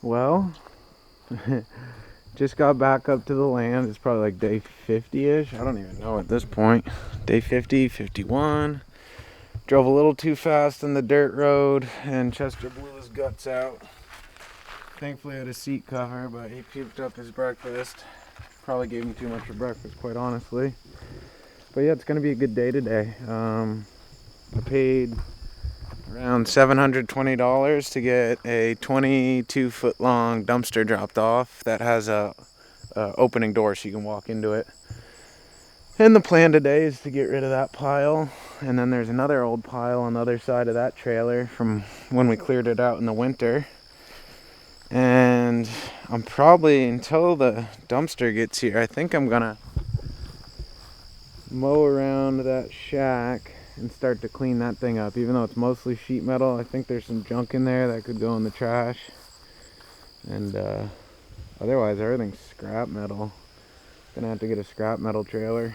Well, just got back up to the land. It's probably like day 50-ish. I don't even know at this point. Day 50, 51. Drove a little too fast on the dirt road and Chester blew his guts out. Thankfully I had a seat cover, but he puked up his breakfast. Probably gave him too much for breakfast, quite honestly. But yeah, it's gonna be a good day today. I paid around $720 to get a 22-foot long dumpster dropped off that has a opening door so you can walk into it. And the plan today is to get rid of that pile, and then there's another old pile on the other side of that trailer from when we cleared it out in the winter. And I'm probably, until the dumpster gets here, I think I'm gonna mow around that shack and start to clean that thing up. Even though it's mostly sheet metal, I think there's some junk in there that could go in the trash. And otherwise everything's scrap metal. Gonna have to get a scrap metal trailer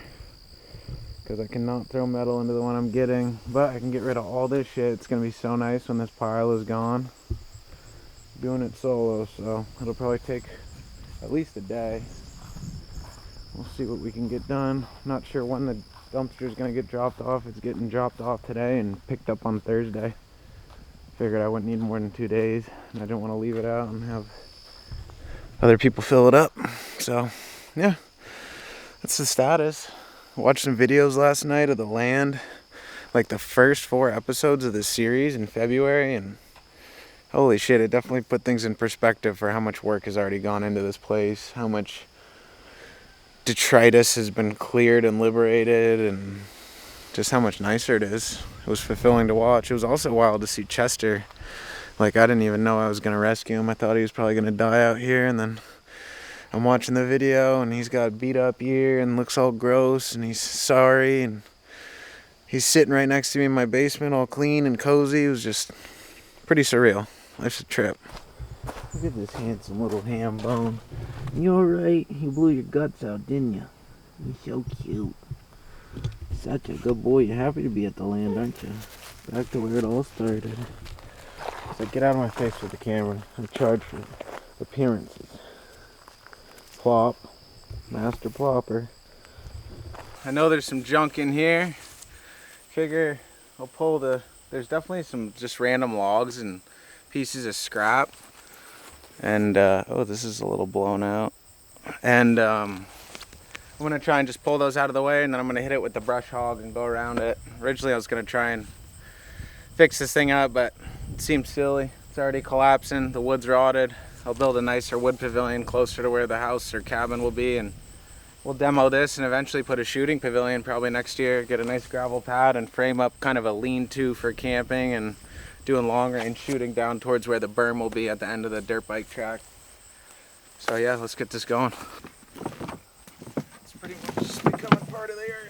because I cannot throw metal into the one I'm getting, but I can get rid of all this shit. It's gonna be so nice when this pile is gone. Doing it solo, so it'll probably take at least a day. We'll see what we can get done. Not sure when the dumpster is going to get dropped off. It's getting dropped off today and picked up on Thursday. Figured I wouldn't need more than 2 days, and I didn't want to leave it out and have other people fill it up. So yeah, that's the status. Watched some videos last night of the land, like the first 4 episodes of this series in February, and holy shit, it definitely put things in perspective for how much work has already gone into this place, how much detritus has been cleared and liberated, and just how much nicer it is. It was fulfilling to watch. It was also wild to see Chester. Like, I didn't even know I was going to rescue him. I thought he was probably going to die out here, and then I'm watching the video and he's got a beat up ear and looks all gross and he's sorry, and he's sitting right next to me in my basement all clean and cozy. It was just pretty surreal. Life's a trip. Look at this handsome little ham bone. You alright? You blew your guts out, didn't you? You're so cute. Such a good boy. You're happy to be at the land, aren't you? Back to where it all started. So get out of my face with the camera. I'm charged for appearances. Plop. Master plopper. I know there's some junk in here. Figure I'll pull the... There's definitely some just random logs and pieces of scrap. And oh, this is a little blown out. And I'm gonna try and just pull those out of the way, and then I'm gonna hit it with the brush hog and go around it. Originally I was gonna try and fix this thing up, but it seems silly. It's already collapsing, the wood's rotted. I'll build a nicer wood pavilion closer to where the house or cabin will be, and we'll demo this and eventually put a shooting pavilion probably next year. Get a nice gravel pad and frame up kind of a lean-to for camping and doing long range shooting down towards where the berm will be at the end of the dirt bike track. So yeah, let's get this going. It's pretty much just becoming part of the area.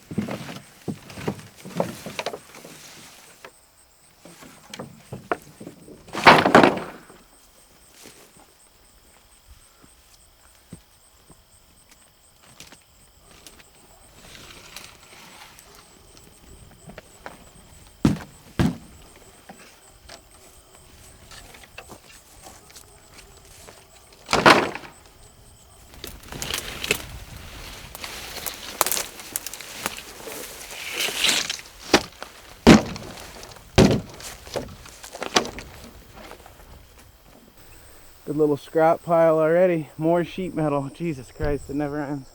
Good little scrap pile already. More sheet metal. Jesus Christ, it never ends.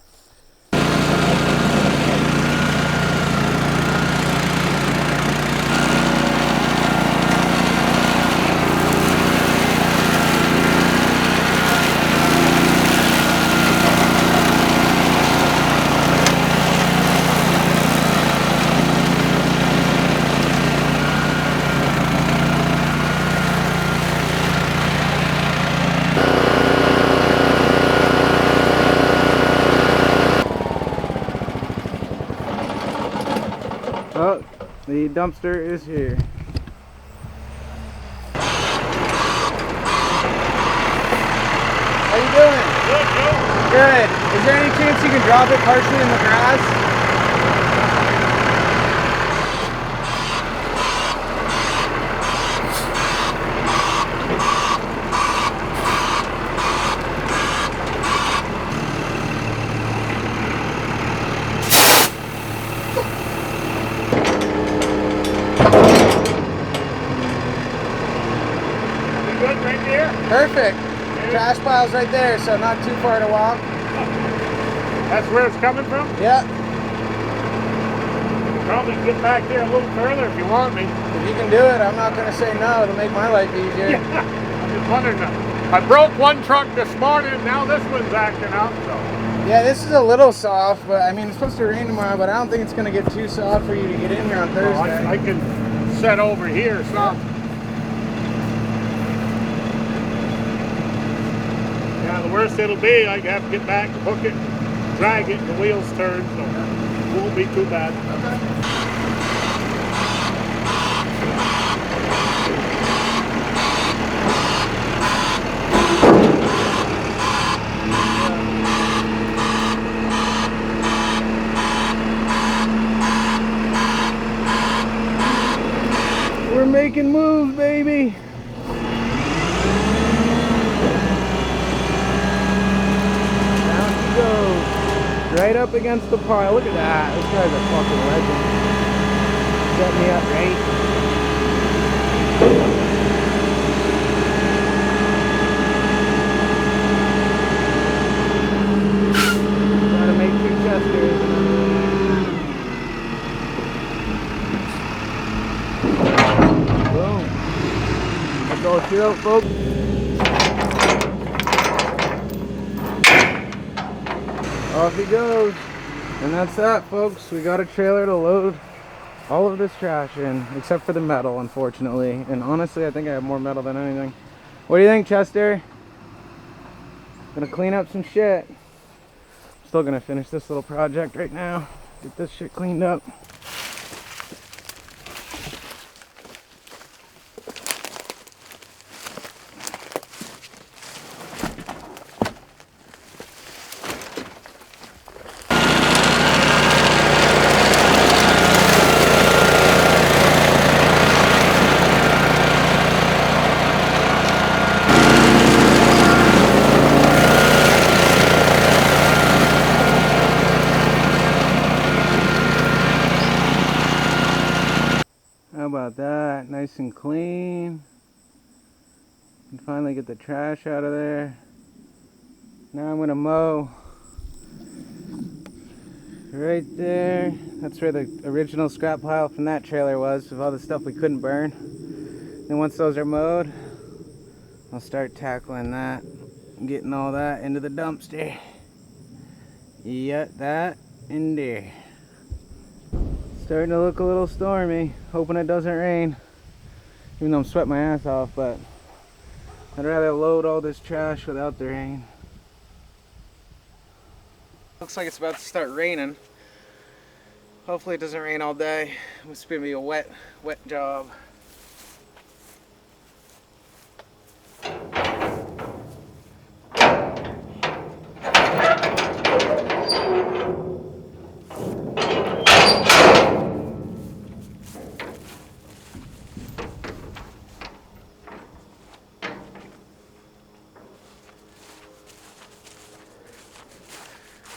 Oh, the dumpster is here. How you doing? Good, good. Good. Is there any chance you can drop it partially in the grass? Perfect. Trash pile's right there, so not too far to walk. That's where it's coming from? Yeah. Probably get back there a little further if you want me. If you can do it, I'm not going to say no. It'll make my life easier. Yeah. I'm just wondering. I broke one truck this morning, and now this one's acting up. So. Yeah, this is a little soft, but I mean, it's supposed to rain tomorrow, but I don't think it's going to get too soft for you to get in here on Thursday. Well, I can set over here some. Yeah, the worst it'll be, I have to get back, hook it, drag it, and the wheels turn, so it won't be too bad. Okay. We're making moves, baby. Down she goes. Right up against the pile. Look at that. This guy's a fucking legend. Set me up right. Gotta make 2 chesters. Boom. Let's go shoot out, folks. Off he goes. And that's that, folks. We got a trailer to load all of this trash in, except for the metal, unfortunately. And honestly, I think I have more metal than anything. What do you think, Chester? Gonna clean up some shit. Still gonna finish this little project right now. Get this shit cleaned up. How about that? Nice and clean. And finally get the trash out of there. Now I'm gonna mow right there. That's where the original scrap pile from that trailer was, of all the stuff we couldn't burn. Then once those are mowed, I'll start tackling that and getting all that into the dumpster. Yep, that in there. Starting to look a little stormy. Hoping it doesn't rain. Even though I'm sweating my ass off, but I'd rather load all this trash without the rain. Looks like it's about to start raining. Hopefully it doesn't rain all day. It's gonna be a wet job.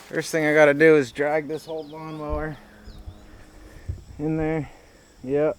First thing I gotta do is drag this whole lawnmower in there. Yep.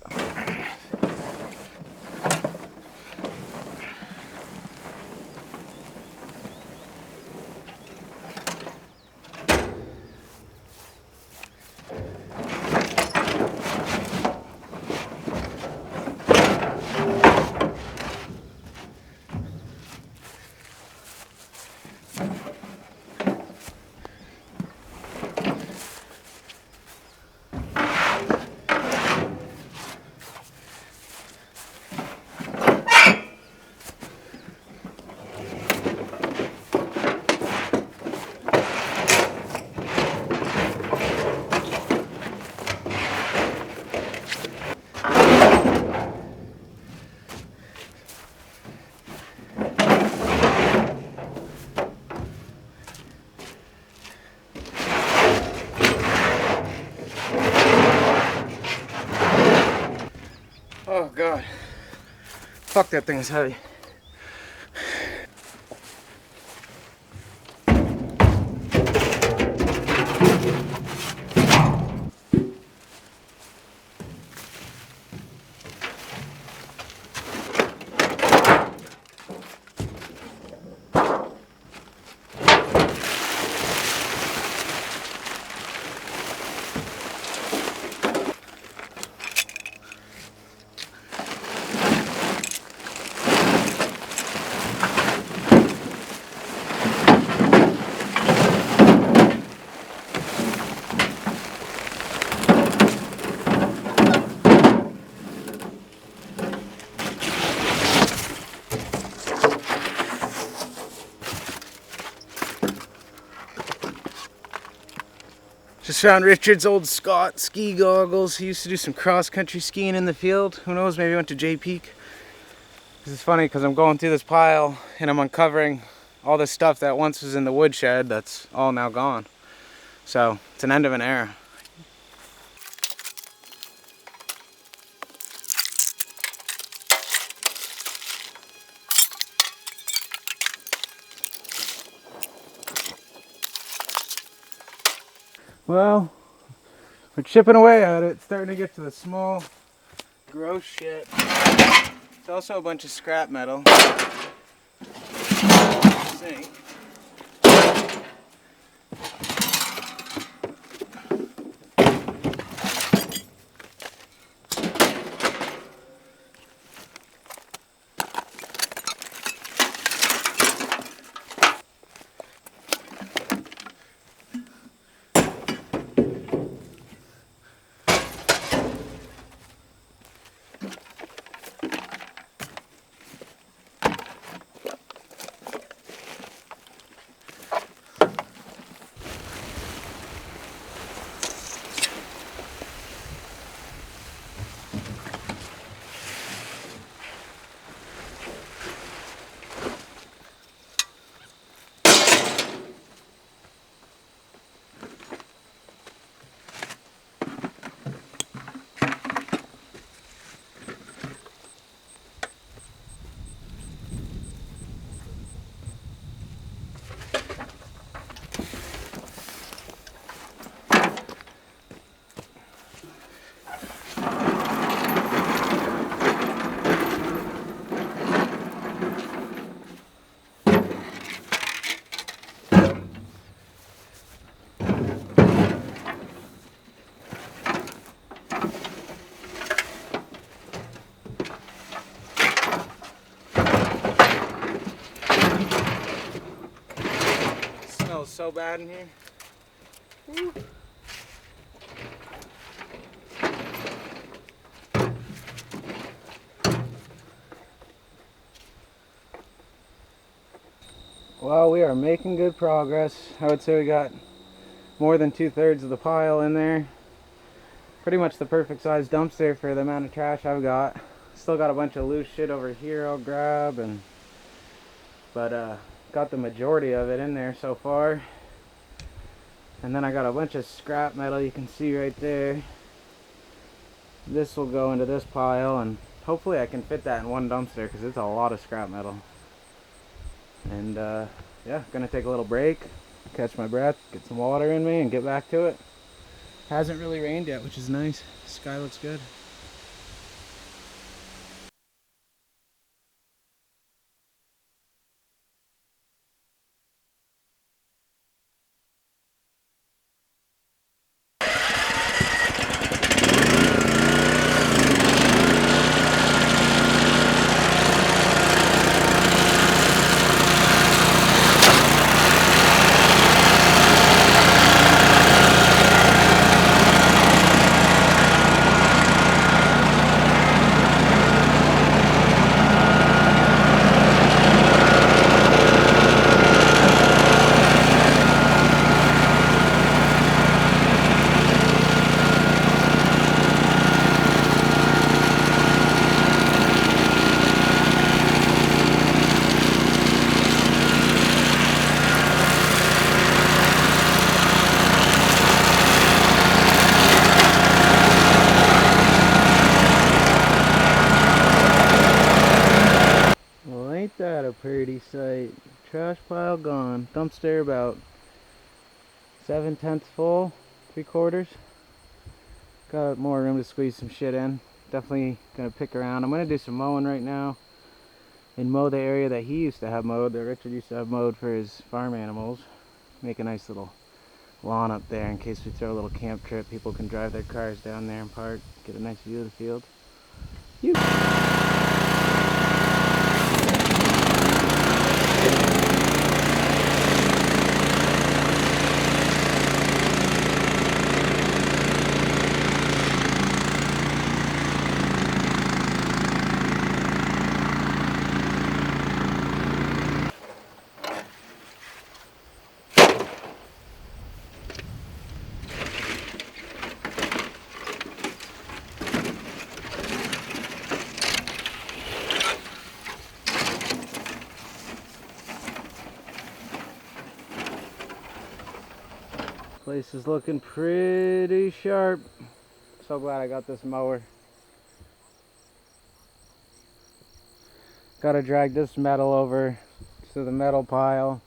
Oh God. Fuck, that thing is heavy. Just found Richard's old Scott ski goggles. He used to do some cross-country skiing in the field. Who knows, maybe he went to J Peak. This is funny because I'm going through this pile and I'm uncovering all this stuff that once was in the woodshed that's all now gone. So it's an end of an era. Well, we're chipping away at it. It's starting to get to the small, gross shit. It's also a bunch of scrap metal. Sink. Smells so bad in here. Woo. Well, we are making good progress. I would say we got more than 2/3 of the pile in there. Pretty much the perfect size dumpster for the amount of trash I've got. Still got a bunch of loose shit over here I'll grab, but got the majority of it in there so far. And then I got a bunch of scrap metal you can see right there. This will go into this pile, and hopefully I can fit that in one dumpster because it's a lot of scrap metal. And yeah, gonna take a little break, catch my breath, get some water in me, and get back to it. Hasn't really rained yet, which is nice. The sky looks good. Ain't that a pretty sight? Trash pile gone. Dumpster about 7/10 full, 3/4. Got more room to squeeze some shit in. Definitely gonna pick around. I'm gonna do some mowing right now and mow the area that he used to have mowed, that Richard used to have mowed for his farm animals. Make a nice little lawn up there in case we throw a little camp trip. People can drive their cars down there and park, get a nice view of the field. Place is looking pretty sharp. So glad I got this mower. Gotta drag this metal over to the metal pile.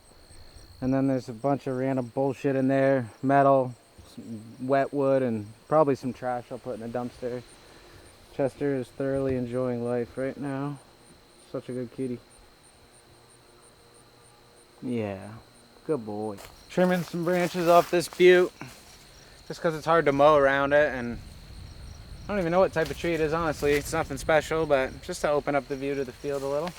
And then there's a bunch of random bullshit in there. Metal, some wet wood, and probably some trash I'll put in a dumpster. Chester is thoroughly enjoying life right now. Such a good kitty. Yeah, good boy. Trimming some branches off this butte. Just because it's hard to mow around it, and I don't even know what type of tree it is, honestly. It's nothing special, but just to open up the view to the field a little.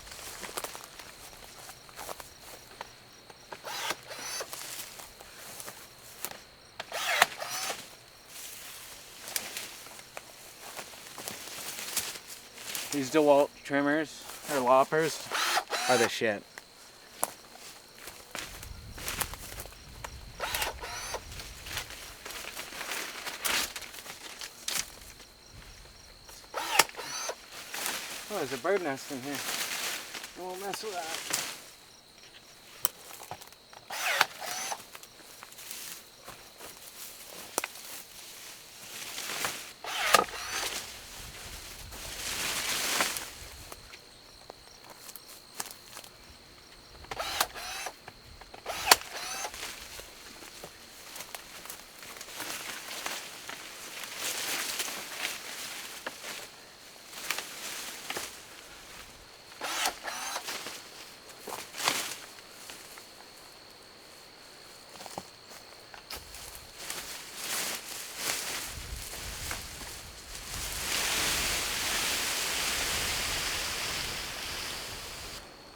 These DeWalt trimmers, or loppers, are the shit. Oh, there's a bird nest in here. I won't mess with that.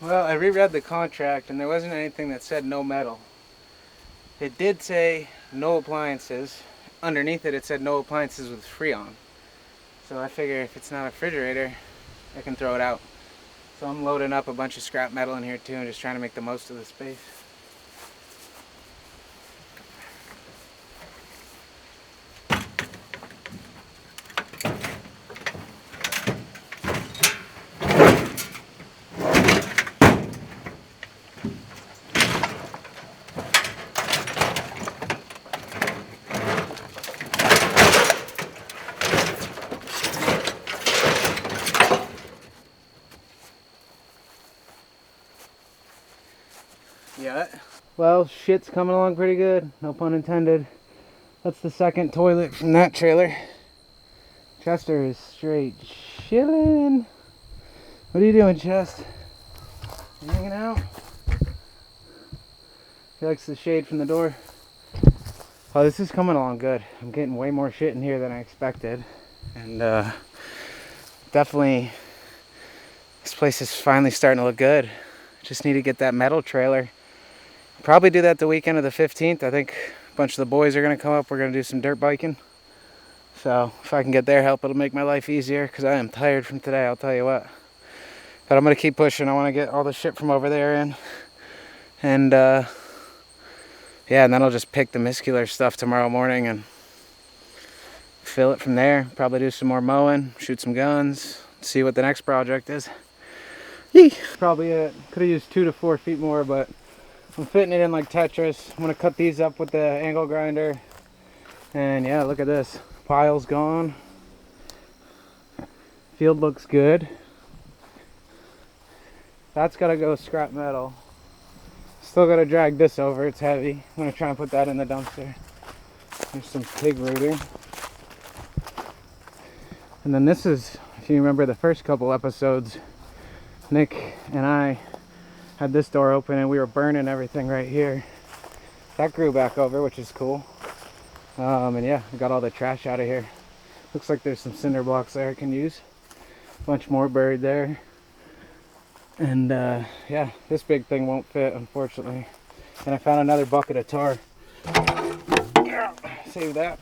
Well, I reread the contract and there wasn't anything that said no metal. It did say no appliances. Underneath it, it said no appliances with Freon. So I figure if it's not a refrigerator, I can throw it out. So I'm loading up a bunch of scrap metal in here too and just trying to make the most of the space. Yeah. Well, shit's coming along pretty good, no pun intended. That's the second toilet from that trailer. Chester is straight chilling. What are you doing, Chest? You hanging out? He likes the shade from the door. Oh, this is coming along good. I'm getting way more shit in here than I expected. And definitely, this place is finally starting to look good. Just need to get that metal trailer. Probably do that the weekend of the 15th. I think a bunch of the boys are going to come up. We're going to do some dirt biking. So if I can get their help, it'll make my life easier because I am tired from today, I'll tell you what. But I'm going to keep pushing. I want to get all the shit from over there in. And yeah, and then I'll just pick the muscular stuff tomorrow morning and fill it from there. Probably do some more mowing, shoot some guns, see what the next project is. Yee! Probably it. Could have used 2 to 4 feet more, but I'm fitting it in like Tetris. I'm gonna cut these up with the angle grinder. And yeah, look at this. Pile's gone. Field looks good. That's gotta go scrap metal. Still gotta drag this over, it's heavy. I'm gonna try and put that in the dumpster. There's some pig rooting. And then this is, if you remember the first couple episodes, Nick and I had this door open and we were burning everything right here. That grew back over, which is cool. And yeah, we got all the trash out of here. Looks like there's some cinder blocks there I can use. Bunch more buried there. And yeah, this big thing won't fit, unfortunately. And I found another bucket of tar. Save that.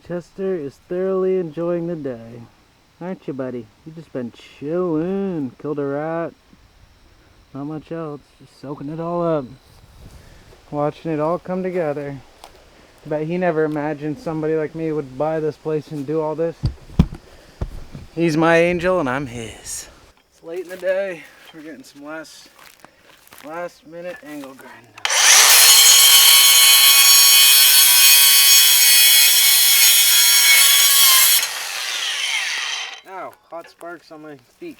Chester is thoroughly enjoying the day. Aren't you, buddy? You just been chilling. Killed a rat. Not much else. Just soaking it all up. Watching it all come together. Bet he never imagined somebody like me would buy this place and do all this. He's my angel and I'm his. It's late in the day. We're getting some last minute angle grind done. Ow, hot sparks on my feet.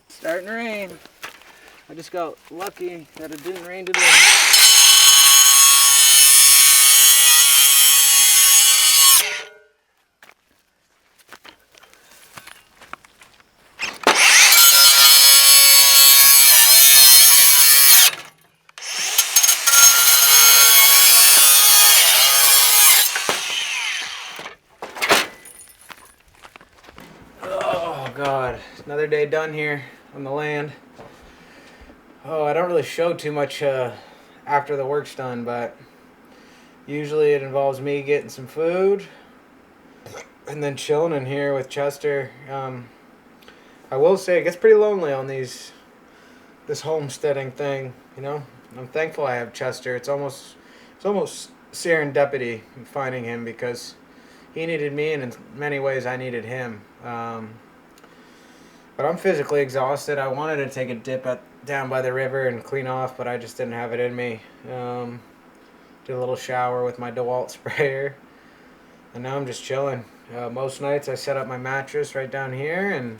Starting to rain. I just got lucky that it didn't rain today. Oh God, another day done here on the land. Oh, I don't really show too much after the work's done, but usually it involves me getting some food and then chilling in here with Chester. I will say it gets pretty lonely on this homesteading thing, you know. I'm thankful I have Chester. It's almost serendipity finding him because he needed me and in many ways I needed him. But I'm physically exhausted. I wanted to take a dip down by the river and clean off, but I just didn't have it in me. Did a little shower with my DeWalt sprayer, and now I'm just chilling. Most nights I set up my mattress right down here, and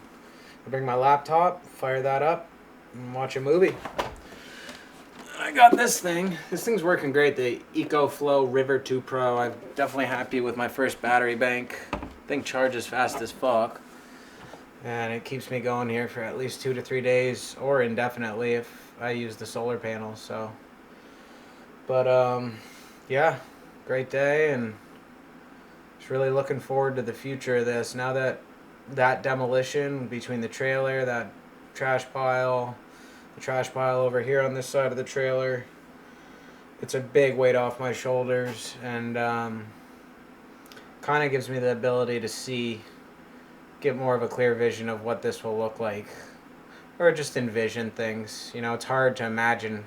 I bring my laptop, fire that up, and watch a movie. I got this thing. This thing's working great, the EcoFlow River 2 Pro. I'm definitely happy with my first battery bank. Thing charges fast as fuck. And it keeps me going here for at least 2 to 3 days, or indefinitely if I use the solar panels. So, but yeah, great day, and just really looking forward to the future of this. Now that demolition between the trailer, that trash pile, the trash pile over here on this side of the trailer, it's a big weight off my shoulders, and kind of gives me the ability to get more of a clear vision of what this will look like, or just envision things. You know, it's hard to imagine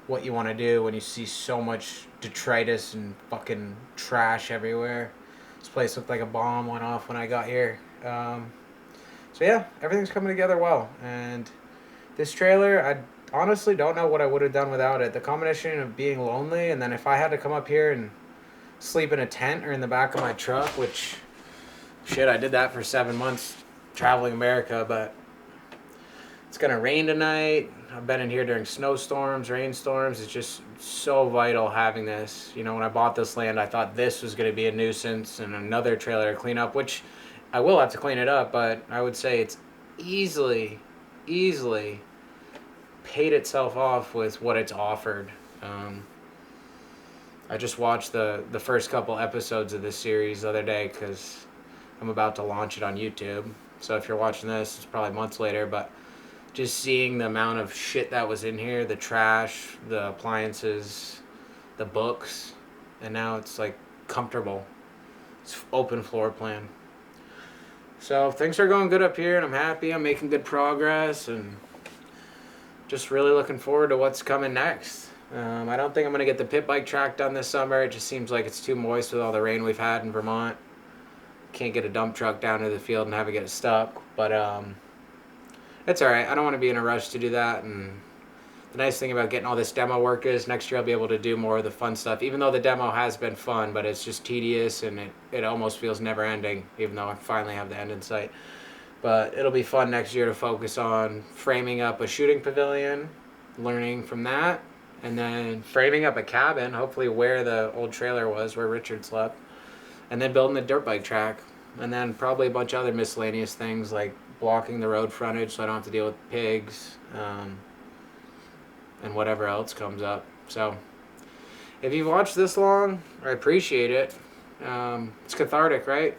what you want to do when you see so much detritus and fucking trash everywhere. This place looked like a bomb went off when I got here. So yeah, everything's coming together well, and this trailer, I honestly don't know what I would have done without it. The combination of being lonely, and then if I had to come up here and sleep in a tent or in the back of my truck, which shit, I did that for 7 months traveling America, but it's gonna rain tonight. I've been in here during snowstorms, rainstorms. It's just so vital having this. You know, when I bought this land, I thought this was gonna be a nuisance and another trailer to clean up, which I will have to clean it up, but I would say it's easily paid itself off with what it's offered. I just watched the first couple episodes of this series the other day because I'm about to launch it on YouTube. So if you're watching this, it's probably months later, but just seeing the amount of shit that was in here, the trash, the appliances, the books, and now it's like comfortable. It's open floor plan. So things are going good up here, and I'm happy. I'm making good progress, and just really looking forward to what's coming next. I don't think I'm going to get the pit bike track done this summer. It just seems like it's too moist with all the rain we've had in Vermont. Can't get a dump truck down to the field and have it get stuck, but it's alright. I don't want to be in a rush to do that, and the nice thing about getting all this demo work is next year I'll be able to do more of the fun stuff, even though the demo has been fun, but it's just tedious, and it almost feels never ending, even though I finally have the end in sight. But it'll be fun next year to focus on framing up a shooting pavilion, learning from that, and then framing up a cabin, hopefully where the old trailer was, where Richard slept, and then building the dirt bike track, and then probably a bunch of other miscellaneous things like blocking the road frontage so I don't have to deal with pigs, and whatever else comes up. So if you've watched this long, I appreciate it. It's cathartic, right?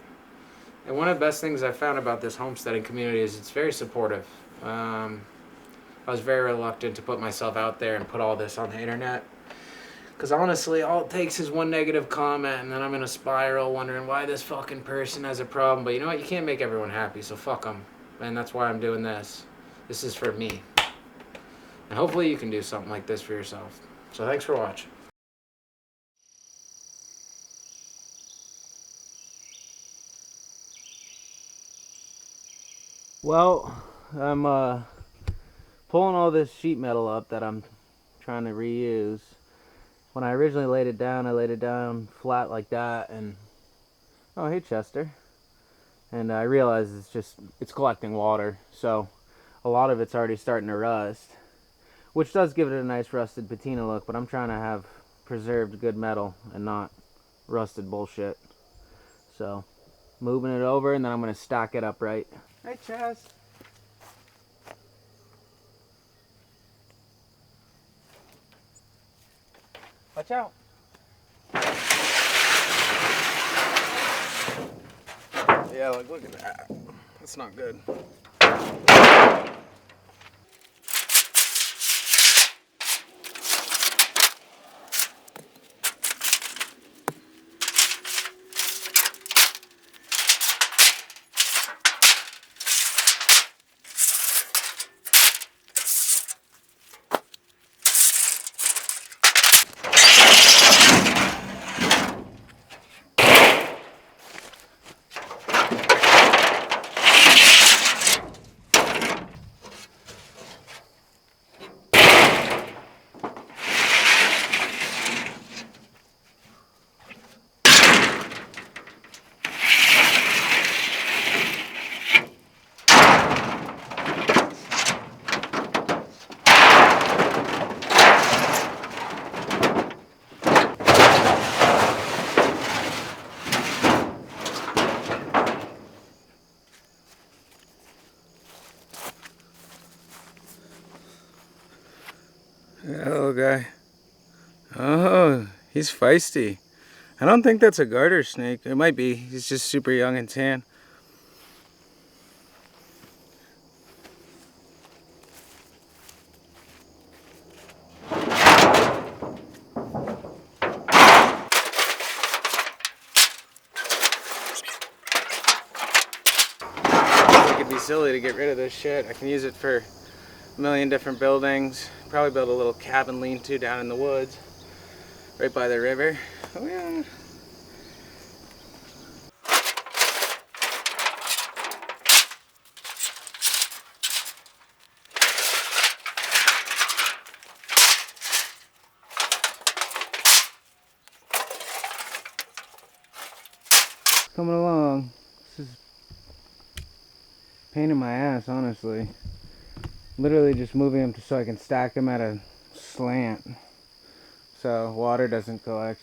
And one of the best things I've found about this homesteading community is it's very supportive. I was very reluctant to put myself out there and put all this on the internet. Because honestly, all it takes is one negative comment and then I'm in a spiral wondering why this fucking person has a problem. But you know what? You can't make everyone happy, so fuck them. And that's why I'm doing this. This is for me. And hopefully you can do something like this for yourself. So thanks for watching. Well, I'm pulling all this sheet metal up that I'm trying to reuse. When I originally laid it down, I laid it down flat like that, and oh, hey Chester. And I realized it's collecting water, so a lot of it's already starting to rust, which does give it a nice rusted patina look, but I'm trying to have preserved good metal and not rusted bullshit. So moving it over, and then I'm going to stack it up right. Hey, Chaz. Watch out. Yeah, like look at that. That's not good. Hello, guy. Oh, he's feisty. I don't think that's a garter snake. It might be. He's just super young and tan. It could be silly to get rid of this shit. I can use it for a million different buildings. Probably build a little cabin lean-to down in the woods, right by the river. Oh yeah. Coming along. This is a pain in my ass, honestly. Literally just moving them so I can stack them at a slant so water doesn't collect.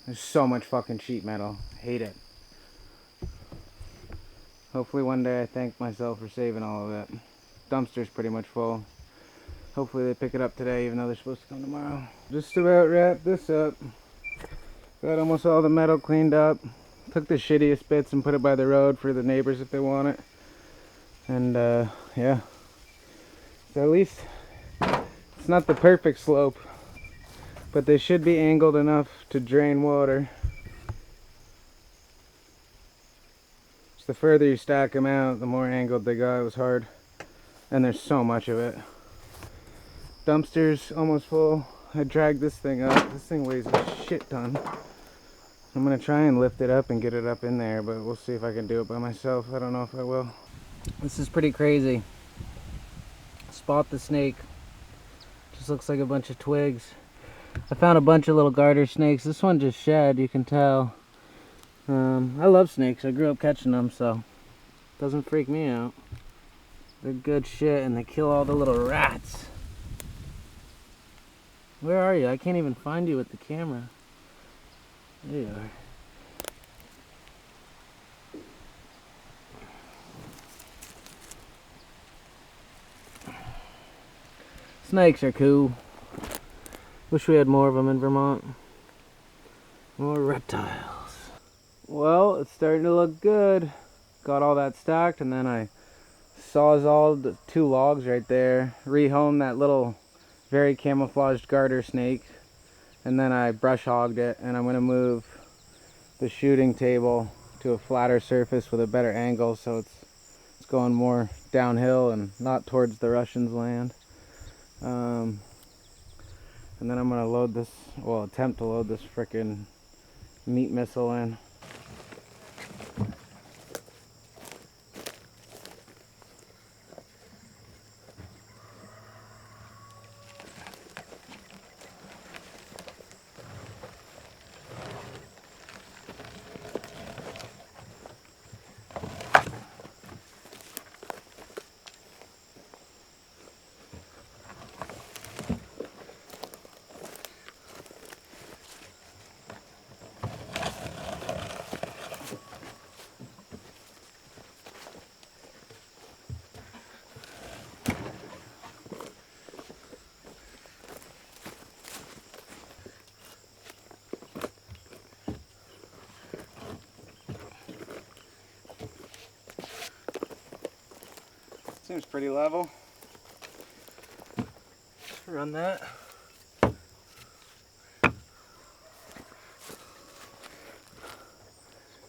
There's so much fucking sheet metal. Hate it. Hopefully one day I thank myself for saving all of it. Dumpster's pretty much full. Hopefully they pick it up today even though they're supposed to come tomorrow. Just about wrapped this up. Got almost all the metal cleaned up. Took the shittiest bits and put it by the road for the neighbors if they want it. And yeah. So at least it's not the perfect slope, but they should be angled enough to drain water. So the further you stack them out, the more angled they got. It was hard. And there's so much of it. Dumpster's almost full. I dragged this thing up. This thing weighs a shit ton. I'm gonna try and lift it up and get it up in there, but we'll see if I can do it by myself. I don't know if I will. This is pretty crazy. Spot the snake. Just looks like a bunch of twigs. I found a bunch of little garter snakes. This one just shed, you can tell. I love snakes. I grew up catching them, so it doesn't freak me out. They're good shit and they kill all the little rats. Where are you? I can't even find you with the camera. There you are. Snakes are cool. Wish we had more of them in Vermont. More reptiles. Well, it's starting to look good. Got all that stacked, and then I sawzalled the 2 logs right there. Rehomed that little very camouflaged garter snake. And then I brush hogged it, and I'm going to move the shooting table to a flatter surface with a better angle, so it's going more downhill and not towards the Russians' land. And then I'm gonna load this, well, attempt to load this frickin' meat missile in. Seems pretty level. Run that.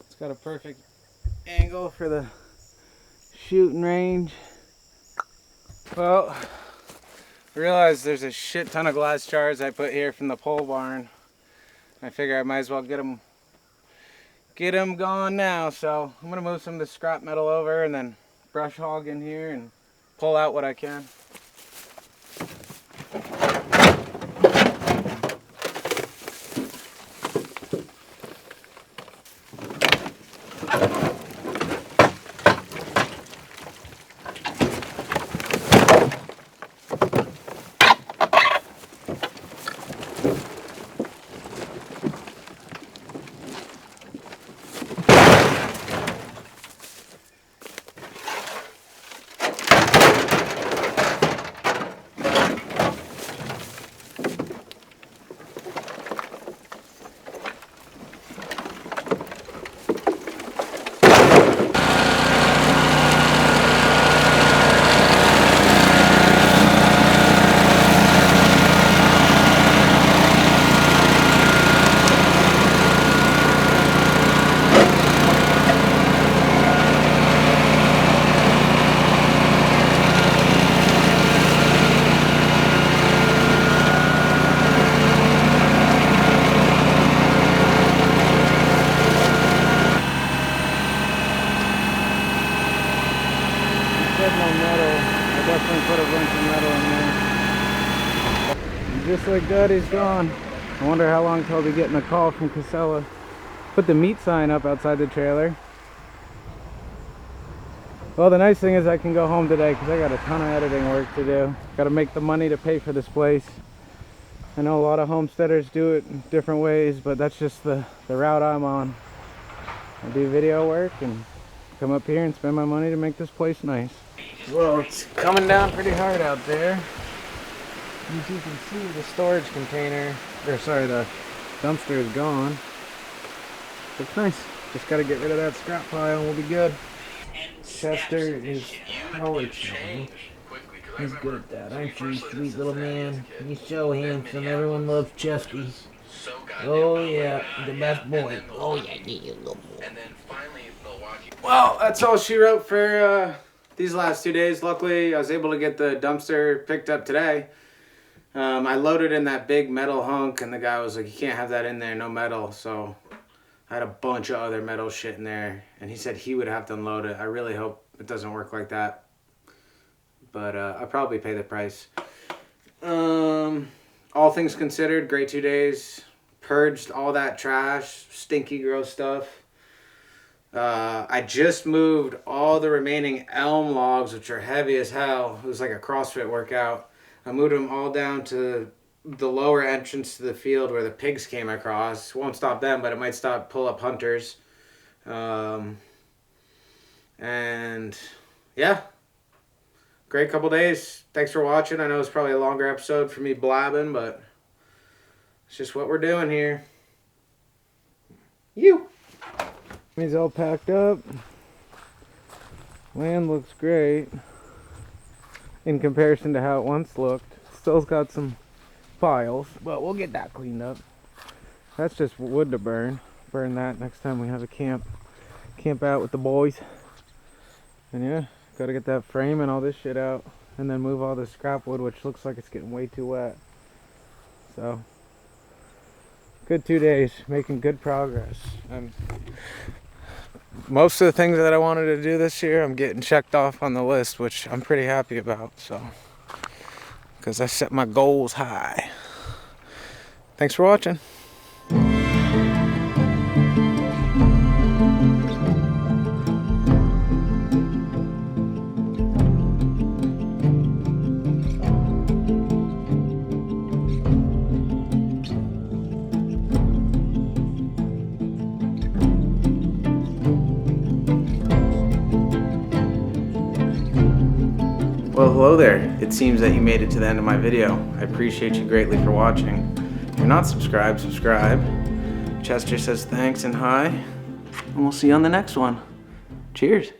It's got a perfect angle for the shooting range. Well, I realized there's a shit ton of glass jars I put here from the pole barn. I figure I might as well get them gone now. So I'm gonna move some of the scrap metal over and then brush hog in here and pull out what I can. Just like that, he's gone. I wonder how long till I'll be getting a call from Casella. Put the meat sign up outside the trailer. Well, the nice thing is I can go home today because I got a ton of editing work to do. Got to make the money to pay for this place. I know a lot of homesteaders do it in different ways, but that's just the route I'm on. I do video work and come up here and spend my money to make this place nice. Well, it's coming down pretty hard out there. As you can see, the storage container, or sorry, the dumpster is gone. Looks nice. Just got to get rid of that scrap pile and we'll be good. Chester is always chilling. He's good at that, aren't you, sweet little man? He's so handsome. Everyone loves Chesty. Oh yeah, the best boy. Oh yeah, you little boy. Well, that's all she wrote for these last 2 days. Luckily, I was able to get the dumpster picked up today. I loaded in that big metal hunk, and the guy was like, you can't have that in there, no metal. So I had a bunch of other metal shit in there, and he said he would have to unload it. I really hope it doesn't work like that, but I'll probably pay the price. All things considered, great 2 days. Purged all that trash, stinky, gross stuff. I just moved all the remaining elm logs, which are heavy as hell. It was like a CrossFit workout. I moved them all down to the lower entrance to the field where the pigs came across. Won't stop them, but it might stop pull-up hunters. And yeah, great couple days. Thanks for watching. I know it's probably a longer episode for me blabbing, but it's just what we're doing here. He's all packed up. Land looks great in comparison to how it once looked. Still's got some piles, but we'll get that cleaned up. That's just wood to burn. Burn that next time we have a camp out with the boys. And yeah, gotta get that frame and all this shit out, and then move all the scrap wood, which looks like it's getting way too wet. So good 2 days, making good progress. And most of the things that I wanted to do this year, I'm getting checked off on the list, which I'm pretty happy about. So, because I set my goals high. Thanks for watching. Well, hello there. It seems that you made it to the end of my video. I appreciate you greatly for watching. If you're not subscribed, subscribe. Chester says thanks and hi. And we'll see you on the next one. Cheers.